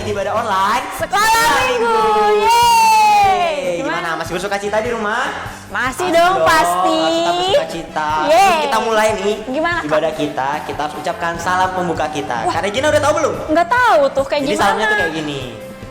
di ibadah online Sekolah Minggu. Yeay. Gimana? Masih bersuka cita di rumah? Masih dong pasti. Kita bersuka cita. Yeay. Sebelum kita mulai nih Gimana, Kak? ibadah kita harus ucapkan salam pembuka kita. Kak Regina udah tahu belum? Nggak tahu tuh kayak Jadi gimana. salamnya tuh kayak gini.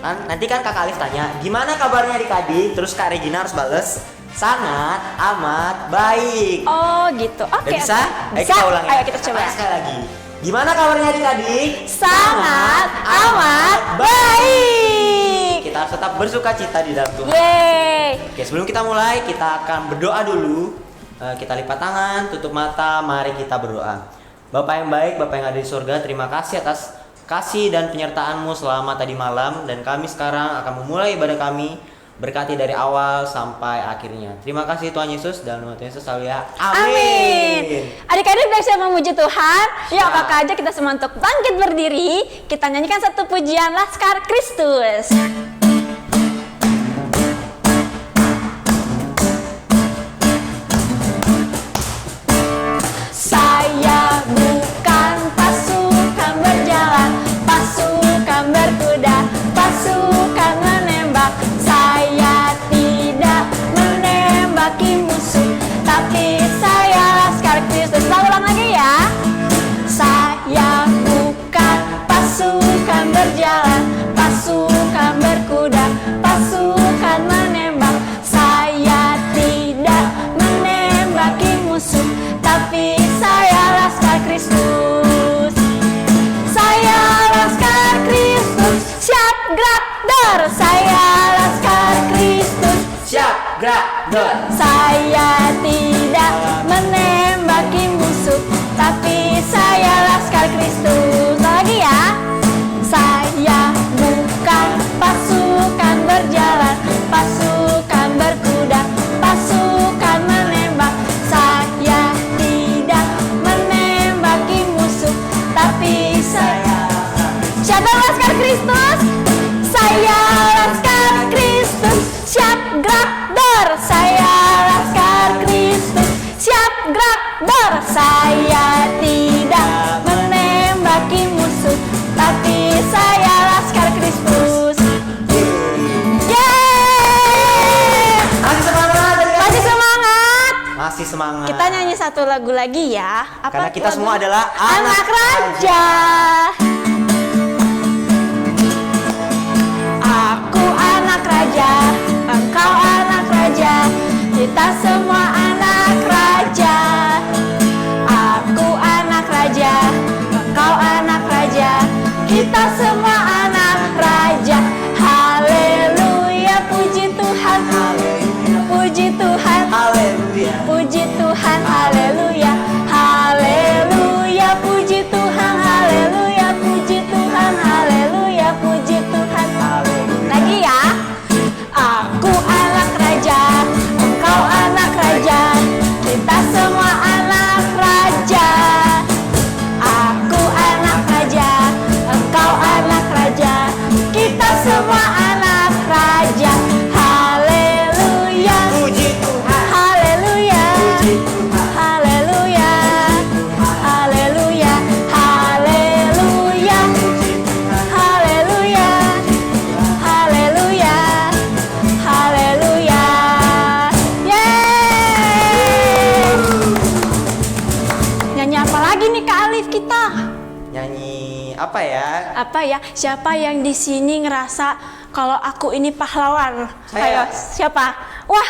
Nanti kan Kakak Alif tanya, gimana kabarnya adik-adik? Terus Kak Regina harus bales, sangat amat baik. Oh gitu. Oke. Udah bisa? Ayo Bisa. kita ulang ya. Ayo kita coba. Sekali lagi. Gimana kabarnya adik-adik? Sangat amat baik. Kita harus tetap bersuka cita di dalam Tuhan. Yeay. Oke, sebelum kita mulai, kita akan berdoa dulu. Kita lipat tangan, tutup mata, mari kita berdoa. Bapak yang baik, Bapak yang ada di surga, terima kasih atas kasih dan penyertaan-Mu selama tadi malam. Dan kami sekarang akan memulai ibadah kami. Berkati dari awal sampai akhirnya. Terima kasih Tuhan Yesus, dan Tuhan Yesus selalu ya. Amin. Adik-adik udah siap memuji Tuhan? Yuk Siap. kakak aja kita semua untuk bangkit berdiri. Kita nyanyikan satu pujian Laskar Kristus. Saya bukan pasukan berjalan, pasukan berkuda, pasukan menembak. Saya tidak menembaki musuh, tapi saya Laskar Kristus. Selalu ulang lagi ya. Saya bukan pasukan berjalan, pasukan berkuda, pasukan menembak. Saya tidak menembaki musuh, tapi saya Laskar Kristus. Saya Laskar Kristus, siap gerak dor. Saya Laskar Kristus, Siap, gerak, dor. saya tidak menembaki musuh, tapi saya Laskar Kristus. Lagi ya. Saya bukan pasukan berjalan, pasukan berkuda, pasukan menembak. Saya tidak menembaki musuh, tapi saya siapa Laskar Kristus? Saya Laskar Kristus, siap gerak dor. Saya Laskar Kristus, siap gerak dor. Saya tidak menembaki musuh, tapi saya Laskar Kristus. Yeay! Masih semangat, adik-adik? Masih semangat. Masih semangat. Kita nyanyi satu lagu lagi ya. Karena kita lagu? semua adalah anak raja. Aku anak raja, engkau anak raja, kita semua anak raja. Aku anak raja, engkau anak raja, kita semua anak raja. Haleluya, puji Tuhan, puji Tuhan, Haleluya. puji Tuhan, haleluya, haleluya, puji Tuhan, haleluya, puji Tuhan, haleluya, puji Tuhan. Lagi ya. Aku anak raja, engkau anak raja, kita semua anak raja. Aku anak raja, engkau anak raja, kita semua anak raja. Haleluya, Puji Tuhan. haleluya, Puji Tuhan. haleluya, haleluya, haleluya, haleluya, haleluya, haleluya. Yeay! Nyanyi apa lagi nih Kak Alif kita? Nyanyi apa ya? Apa ya? Siapa yang di sini ngerasa kalau aku ini pahlawan? Saya. Ayo, siapa? Wah,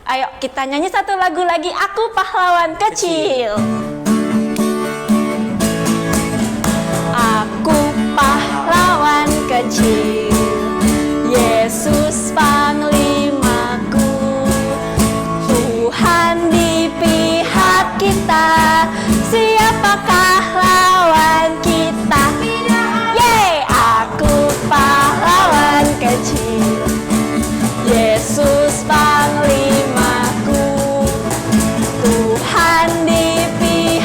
ayo kita nyanyi satu lagu lagi. Aku pahlawan kecil. Aku pahlawan kecil, Yesus panglimaku, Tuhan di pihak kita, siapakah lawan kita? Yeay, aku pahlawan kecil, Yesus panglimaku, Tuhan di pihak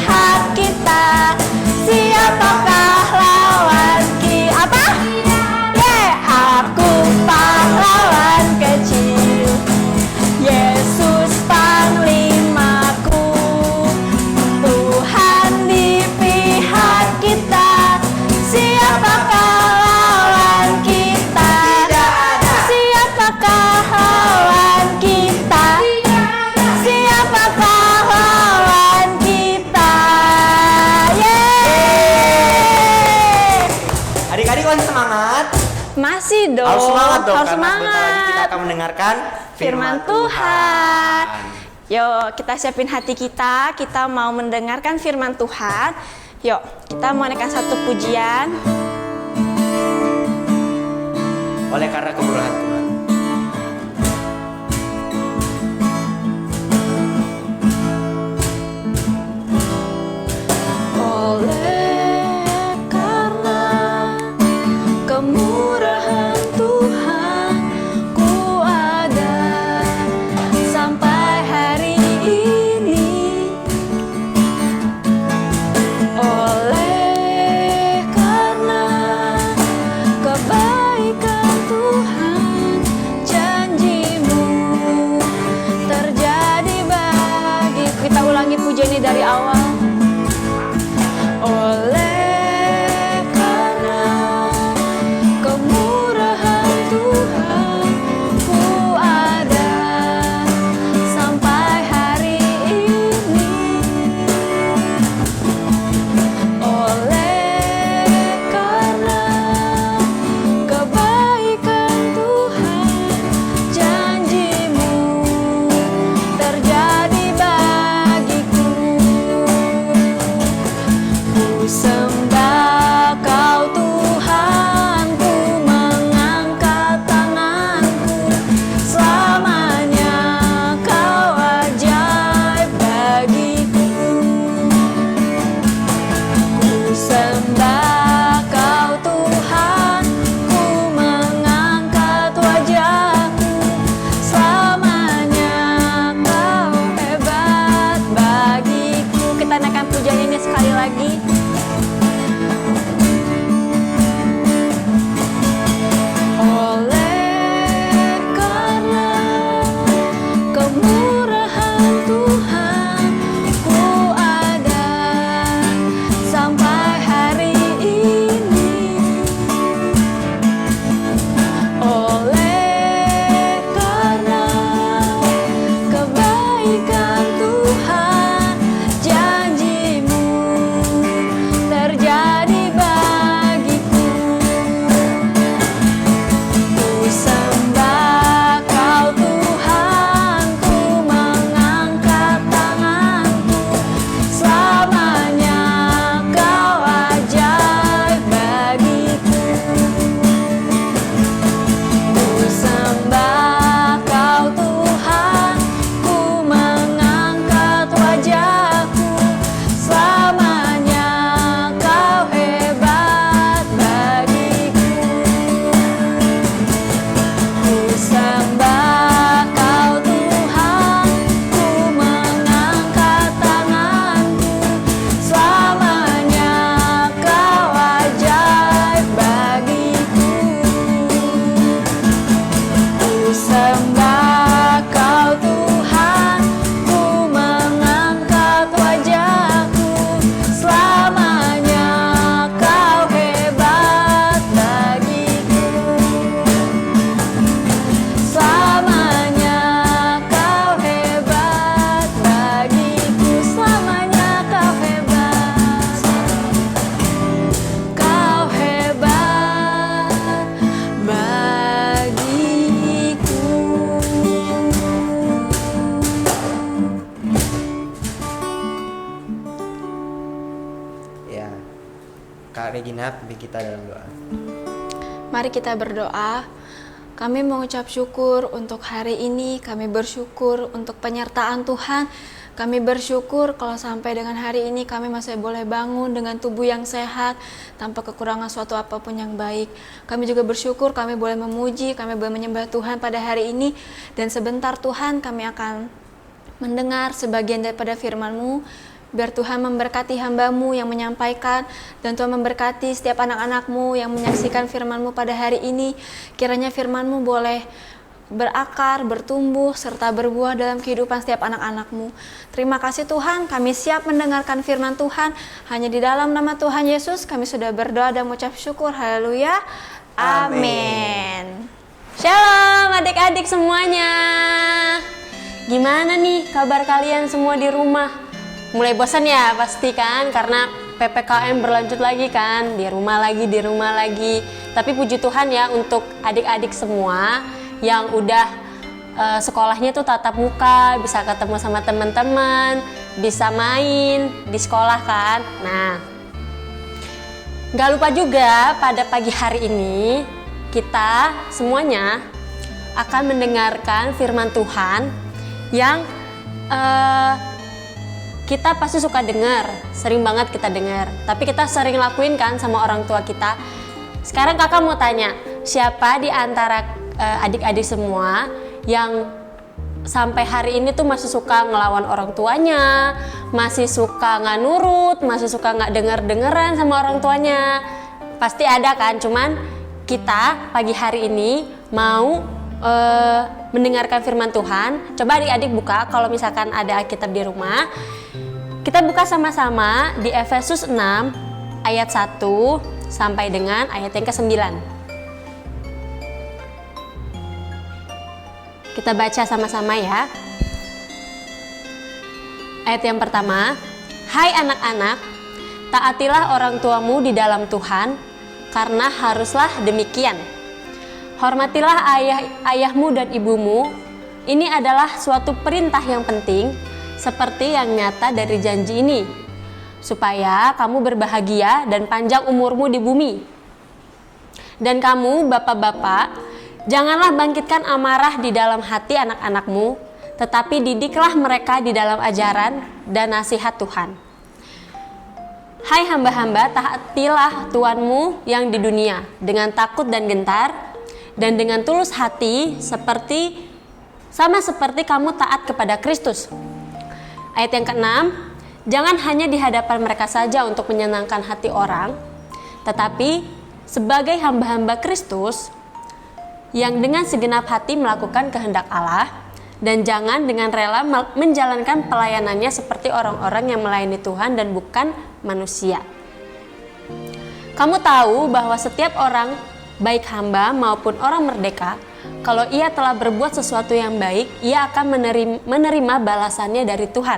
semangat? Masih dong. Harus semangat dong, Harus karena sebentar lagi kita semangat. akan mendengarkan Firman Tuhan. Yuk, kita siapin hati kita mau mendengarkan firman Tuhan. Yuk, kita mau naikkan satu pujian. Oleh karena kemurahan Tuhan. Oleh karena kemurahan Tuhan, ku ada sampai hari ini. Oleh karena kebaikan Tuhan, janji-Mu terjadi bagi kita. Ulangi pujian ini dari awal. Oleh karena kemurahan Tuhan, ku ada sampai hari ini. Oleh karena kebaikan Tuhan, janji-Mu terjadi bagiku. Ku sembah Kau Tuhan, ku mengangkat tanganku. Selamanya Kau ajaib bagiku. Ku sembah Kau Tuhan, ku mengangkat wajahku. Selamanya Kau hebat bagiku. Kita naikkan pujian ini sekali lagi. Oleh karena kemurahan Tuhan, ku ada sampai hari ini. Oleh karena kebaikan Tuhan, janji-Mu terjadi bagiku. Ku sembah Kau Tuhan, ku mengangkat tanganku. Selamanya Kau ajaib bagiku. Ku sembah Kau Tuhan, ku mengangkat wajahku. Selamanya Kau hebat bagiku. Ku sembah Kau Tuhan, ku mengangkat tanganku. Selamanya Kau ajaib bagiku. Ku sembah Kau Tuhan, ku mengangkat wajahku. Selamanya Kau hebat bagiku. Selamanya Kau hebat bagiku. Selamanya Kau hebat. Kau hebat bagiku. Ya, Kak Regina, pimpin kita dalam doa. Mari kita berdoa. Kami mengucap syukur untuk hari ini. Kami bersyukur untuk penyertaan Tuhan. Kami bersyukur kalau sampai dengan hari ini kami masih boleh bangun dengan tubuh yang sehat, tanpa kekurangan suatu apapun yang baik. Kami juga bersyukur kami boleh memuji, kami boleh menyembah Tuhan pada hari ini. Dan sebentar Tuhan kami akan mendengar sebagian daripada firman-Mu. Biar Tuhan memberkati hamba-Mu yang menyampaikan, dan Tuhan memberkati setiap anak-anak-Mu yang menyaksikan firman-Mu pada hari ini. Kiranya firman-Mu boleh berakar, bertumbuh, serta berbuah dalam kehidupan setiap anak-anak-Mu. Terima kasih Tuhan, kami siap mendengarkan firman Tuhan. Hanya di dalam nama Tuhan Yesus kami sudah berdoa dan mengucap syukur. Haleluya. Amin. Shalom adik-adik semuanya. Gimana nih kabar kalian semua di rumah? Mulai bosan ya pasti kan, karena PPKM berlanjut lagi kan, di rumah lagi. Tapi puji Tuhan ya untuk adik-adik semua yang udah sekolahnya tuh tatap muka, bisa ketemu sama teman-teman, bisa main di sekolah kan. Nah, gak lupa juga pada pagi hari ini kita semuanya akan mendengarkan firman Tuhan yang kita pasti suka dengar, sering banget kita dengar, tapi kita sering lakuin kan sama orang tua kita. Sekarang kakak mau tanya, siapa di antara adik-adik semua yang sampai hari ini tuh masih suka ngelawan orang tuanya, masih suka nggak nurut, masih suka nggak denger-dengeran sama orang tuanya? Pasti ada kan, cuman kita pagi hari ini mau mendengarkan firman Tuhan. Coba adik-adik buka, kalau misalkan ada Alkitab di rumah, kita buka sama-sama di Efesus 6 ayat 1 sampai dengan ayat yang ke-9. Kita baca sama-sama ya. Ayat yang pertama, hai anak-anak, taatilah orang tuamu di dalam Tuhan, karena haruslah demikian. Hormatilah ayahmu dan ibumu. Ini adalah suatu perintah yang penting, seperti yang nyata dari janji ini, supaya kamu berbahagia dan panjang umurmu di bumi. Dan kamu, bapak-bapak, janganlah bangkitkan amarah di dalam hati anak-anakmu, tetapi didiklah mereka di dalam ajaran dan nasihat Tuhan. Hai hamba-hamba, taatilah Tuanmu yang di dunia dengan takut dan gentar, dan dengan tulus hati, sama seperti kamu taat kepada Kristus. Ayat yang ke-6, jangan hanya di hadapan mereka saja untuk menyenangkan hati orang, tetapi sebagai hamba-hamba Kristus yang dengan segenap hati melakukan kehendak Allah, dan jangan dengan rela menjalankan pelayanannya seperti orang-orang yang melayani Tuhan dan bukan manusia. Kamu tahu bahwa setiap orang, baik hamba maupun orang merdeka, kalau ia telah berbuat sesuatu yang baik, ia akan menerima balasannya dari Tuhan.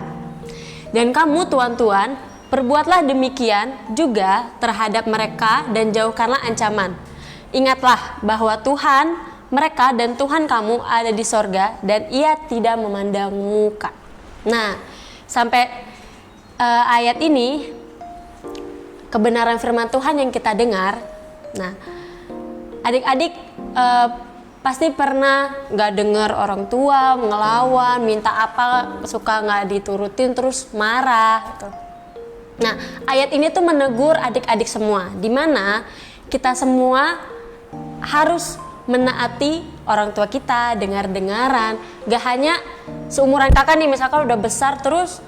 Dan kamu tuan-tuan, perbuatlah demikian juga terhadap mereka dan jauhkanlah ancaman. Ingatlah bahwa Tuhan mereka dan Tuhan kamu ada di sorga dan ia tidak memandang muka. Nah, sampai ayat ini, kebenaran firman Tuhan yang kita dengar. Nah, adik-adik pasti pernah gak dengar orang tua ngelawan, minta apa suka gak diturutin terus marah gitu. Nah, ayat ini tuh menegur adik-adik semua, dimana kita semua harus menaati orang tua kita, dengar-dengaran. Gak hanya seumuran kakak nih, misalkan udah besar terus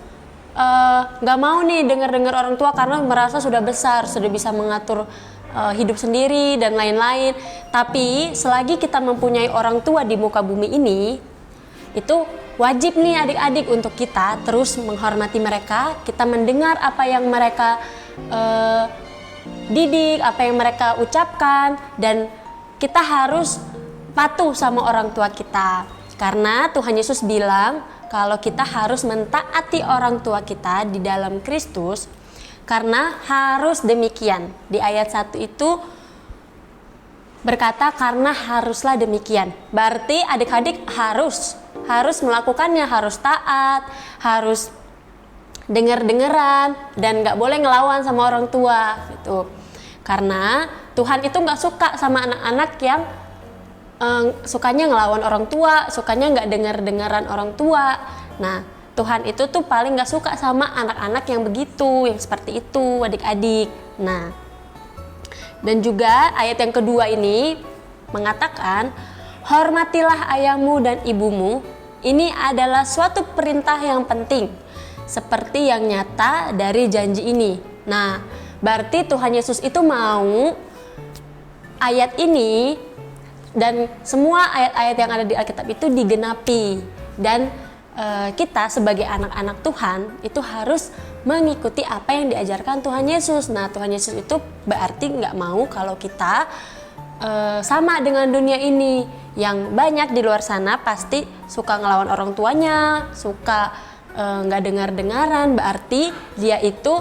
gak mau nih dengar-dengar orang tua karena merasa sudah besar, sudah bisa mengatur hidup sendiri dan lain-lain. Tapi selagi kita mempunyai orang tua di muka bumi ini, itu wajib nih adik-adik untuk kita terus menghormati mereka. Kita mendengar apa yang mereka didik, apa yang mereka ucapkan, dan kita harus patuh sama orang tua kita. Karena Tuhan Yesus bilang kalau kita harus mentaati orang tua kita di dalam Kristus, karena harus demikian. Di ayat 1 itu berkata karena haruslah demikian. Berarti adik-adik harus melakukannya, harus taat, harus denger-dengeran, dan gak boleh ngelawan sama orang tua gitu. Karena Tuhan itu gak suka sama anak-anak yang sukanya ngelawan orang tua, sukanya gak denger-dengeran orang tua. Nah, Tuhan itu tuh paling gak suka sama anak-anak yang begitu, yang seperti itu adik-adik. Nah, dan juga ayat yang kedua ini mengatakan hormatilah ayahmu dan ibumu. Ini adalah suatu perintah yang penting, seperti yang nyata dari janji ini. Nah, berarti Tuhan Yesus itu mau ayat ini dan semua ayat-ayat yang ada di Alkitab itu digenapi. Dan kita sebagai anak-anak Tuhan itu harus mengikuti apa yang diajarkan Tuhan Yesus. Nah, Tuhan Yesus itu berarti nggak mau kalau kita sama dengan dunia ini, yang banyak di luar sana pasti suka ngelawan orang tuanya, suka nggak dengar-dengaran. Berarti dia itu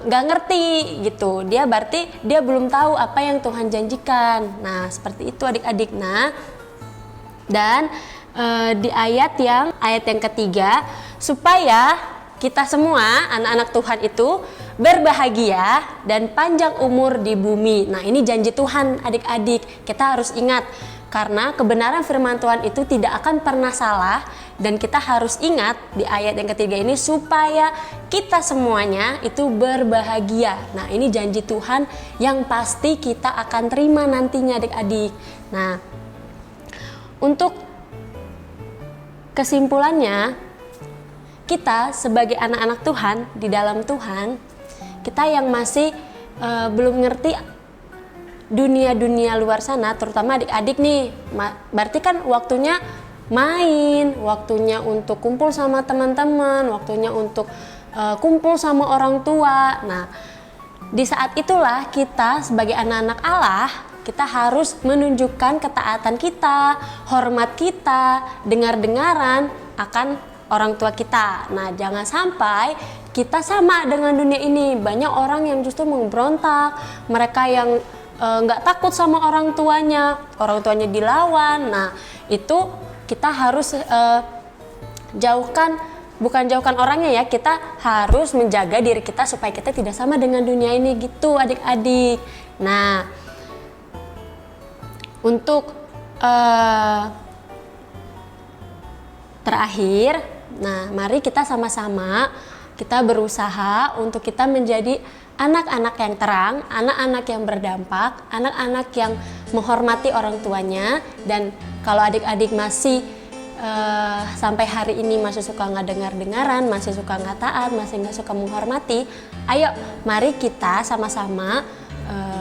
nggak ngerti gitu. Dia berarti dia belum tahu apa yang Tuhan janjikan. Nah, seperti itu adik-adik. Nah, dan di ayat yang ketiga, supaya kita semua anak-anak Tuhan itu berbahagia dan panjang umur di bumi. Nah, ini janji Tuhan adik-adik. Kita harus ingat, karena kebenaran firman Tuhan itu tidak akan pernah salah. Dan kita harus ingat di ayat yang ketiga ini, supaya kita semuanya itu berbahagia. Nah, ini janji Tuhan yang pasti kita akan terima nantinya adik-adik. Nah, untuk kesimpulannya, kita sebagai anak-anak Tuhan di dalam Tuhan, kita yang masih belum ngerti dunia-dunia luar sana, terutama adik-adik nih, berarti kan waktunya main, waktunya untuk kumpul sama teman-teman, waktunya untuk kumpul sama orang tua. Nah, di saat itulah kita sebagai anak-anak Allah, kita harus menunjukkan ketaatan kita, hormat kita, dengar-dengaran akan orang tua kita. Nah, jangan sampai kita sama dengan dunia ini. Banyak orang yang justru memberontak, mereka yang nggak takut sama orang tuanya dilawan. Nah, itu kita harus bukan jauhkan orangnya ya, kita harus menjaga diri kita supaya kita tidak sama dengan dunia ini gitu adik-adik. Nah, untuk terakhir, nah mari kita sama-sama kita berusaha untuk kita menjadi anak-anak yang terang, anak-anak yang berdampak, anak-anak yang menghormati orang tuanya. Dan kalau adik-adik masih sampai hari ini masih suka nggak dengar-dengaran, masih suka nggak taat, masih nggak suka menghormati, ayo mari kita sama-sama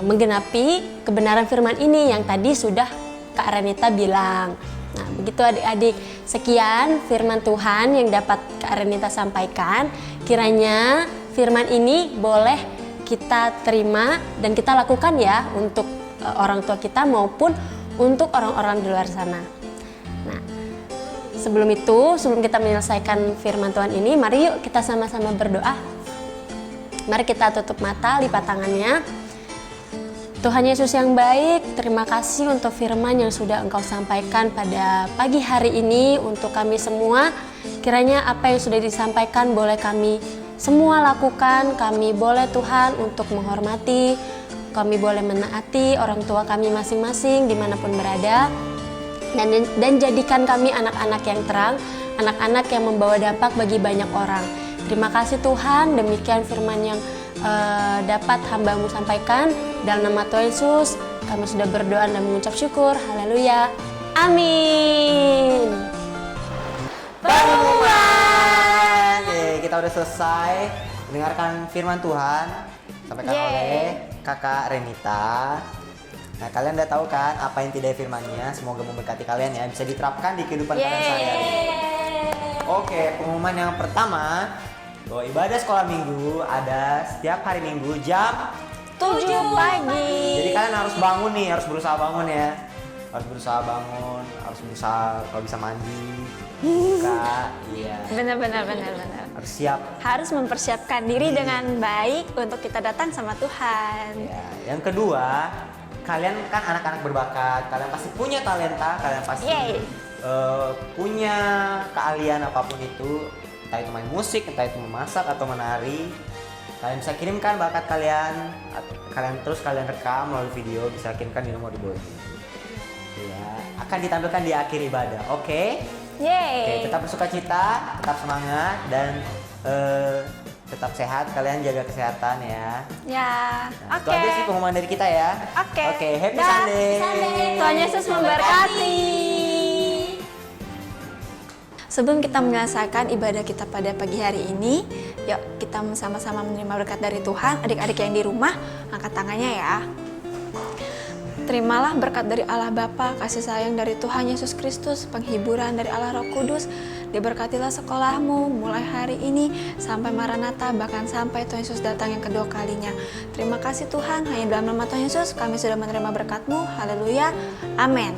menggenapi kebenaran firman ini yang tadi sudah Kak Renita bilang. Nah, begitu adik-adik, sekian firman Tuhan yang dapat Kak Renita sampaikan. Kiranya firman ini boleh kita terima dan kita lakukan ya untuk orang tua kita maupun untuk orang-orang di luar sana. Nah, sebelum kita menyelesaikan firman Tuhan ini, mari yuk kita sama-sama berdoa. Mari kita tutup mata, lipat tangannya. Tuhan Yesus yang baik, terima kasih untuk firman yang sudah Engkau sampaikan pada pagi hari ini untuk kami semua. Kiranya apa yang sudah disampaikan boleh kami semua lakukan. Kami boleh Tuhan untuk menghormati, kami boleh menaati orang tua kami masing-masing dimanapun berada, dan jadikan kami anak-anak yang terang, anak-anak yang membawa dampak bagi banyak orang. Terima kasih Tuhan, demikian firman yang dapat hamba-Mu sampaikan. Dalam nama Tuhan Yesus kami sudah berdoa dan mengucap syukur. Haleluya, amin. Pengumuman. Kita udah selesai mendengarkan firman Tuhan sampaikan oleh Kakak Renita. Nah, kalian udah tahu kan apa inti dari firmannya? Semoga memberkati kalian ya, bisa diterapkan di kehidupan kalian sehari-hari. Oke, pengumuman yang pertama, bahwa ibadah sekolah minggu ada setiap hari Minggu jam 7 pagi. Jadi kalian harus bangun nih, harus berusaha bangun ya. Harus berusaha bangun, harus berusaha kalau bisa mandi, buka, iya. Benar. Harus siap. Harus mempersiapkan diri dengan baik untuk kita datang sama Tuhan. Ya. Yang kedua, kalian kan anak-anak berbakat, kalian pasti punya talenta, kalian pasti punya keahlian apapun itu, entah itu main musik, entah itu memasak atau menari. Kalian bisa kirimkan bakat kalian, kalian rekam melalui video, bisa kirimkan di nomor di bawah ini. Ya, akan ditampilkan di akhir ibadah, oke? Oke, tetap bersukacita, tetap semangat, dan tetap sehat. Kalian jaga kesehatan ya. Ya, Nah, itu aja sih pengumuman dari kita ya. Oke, happy Dah. Sunday. Tuhan Yesus memberkati. Sebelum kita menyelesaikan ibadah kita pada pagi hari ini, yuk kita sama-sama menerima berkat dari Tuhan. Adik-adik yang di rumah, angkat tangannya ya. Terimalah berkat dari Allah Bapa, kasih sayang dari Tuhan Yesus Kristus, penghiburan dari Allah Roh Kudus. Diberkatilah sekolahmu mulai hari ini sampai Maranatha, bahkan sampai Tuhan Yesus datang yang kedua kalinya. Terima kasih Tuhan, hanya dalam nama Tuhan Yesus kami sudah menerima berkat-Mu. Haleluya, amin.